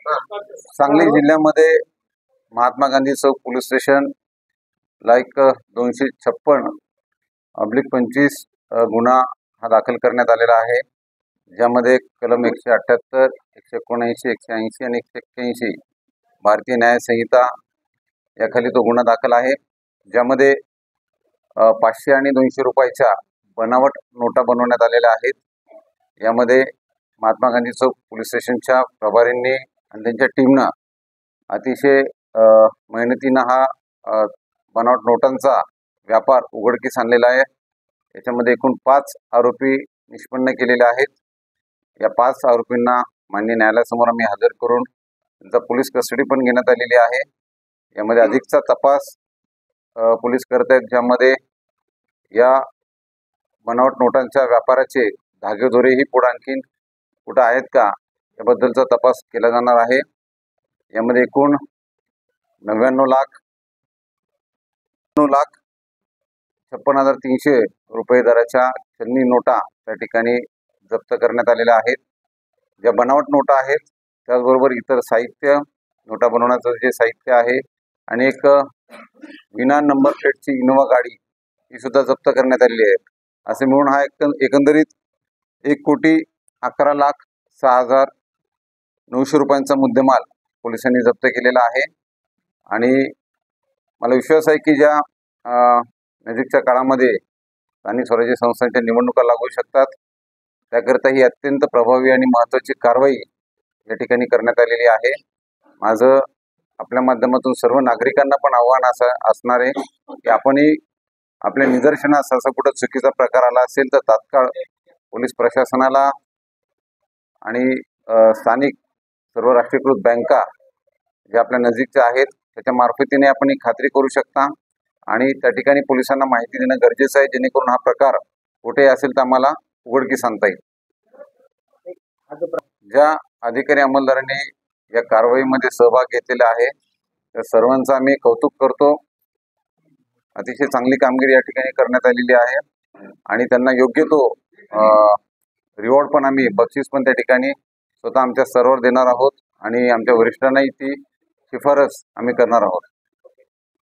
सांगली जिल्ह्यामध्ये महात्मा गांधी चौक police station like 256/25 गुन्हा हा दाखल करण्यात आलेला आहे, ज्यामध्ये कलम 178, 179, 180 आणि 181 भारतीय न्याय संहिता याखाली तो गुन्हा दाखल आहे, ज्यामध्ये 500 आणि 200 रुपयाच्या बनावट नोटा बनवण्यात आलेल्या आहेत। यामध्ये महात्मा गांधी चौक पोलीस स्टेशनच्या प्रभारींनी आणि त्यांच्या टीमनं अतिशय मेहनतीनं हा बनावट नोटांचा व्यापार उघडकीस आणलेला आहे। याच्यामध्ये एकूण 5 आरोपी निष्पन्न केलेले आहेत। या 5 आरोपींना मान्य न्यायालयासमोर आम्ही हजर करून त्यांचा पोलीस कस्टडी पण घेण्यात आलेली आहे। यामध्ये अधिकचा तपास पोलीस करत आहेत, ज्यामध्ये या बनावट नोटांच्या व्यापाराचे धागेदोरेही पुढे आणखीन कुठं आहेत का याबद्दलचा तपास केला जाणार आहे। यामध्ये एकूण 99,56,300 रुपये दराच्या चलनी नोटा त्या ठिकाणी जप्त करण्यात आलेल्या आहेत। ज्या बनावट नोटा आहेत त्याचबरोबर इतर साहित्य, नोटा बनवण्याचं जे साहित्य आहे आणि एक विना नंबर प्लेटची इनोवा गाडी ही सुद्धा जप्त करण्यात आलेली आहे। असे मिळून हा एकंदरीत 1,11,06,900 रुपयांचा मुद्देमाल पोलिसांनी जप्त केलेला आहे। आणि मला विश्वास आहे की ज्या नजीकच्या काळामध्ये स्थानिक स्वराज्य संस्थांच्या निवडणुका लागू शकतात, त्याकरिता ही अत्यंत प्रभावी आणि महत्त्वाची कारवाई या ठिकाणी करण्यात आलेली आहे। माझं आपल्या माध्यमातून सर्व नागरिकांना पण आव्हान असणार आहे की आपणही आपल्या निदर्शनास असा कुठं चुकीचा प्रकार आला असेल तर तात्काळ पोलीस प्रशासनाला आणि स्थानिक सर्व राष्ट्रीयकृत बँका ज्या आपल्या नजीकच्या आहेत त्याच्या मार्फतीने आपण ही खात्री करू शकता आणि त्या ठिकाणी पोलिसांना माहिती देणं गरजेचं आहे, जेणेकरून हा प्रकार कुठे असेल तर आम्हाला उघडकीस आणता येईल। ज्या अधिकारी अंमलदारांनी या कारवाईमध्ये सहभाग घेतलेला आहे त्या सर्वांचं आम्ही कौतुक करतो। अतिशय चांगली कामगिरी या ठिकाणी करण्यात आलेली आहे आणि त्यांना योग्य तो रिवॉर्ड पण आम्ही बक्षीस पण त्या ठिकाणी स्वतः आमच्या सर्व्हर देणार आहोत आणि आमच्या वरिष्ठांनाही ती शिफारस आम्ही करणार आहोत।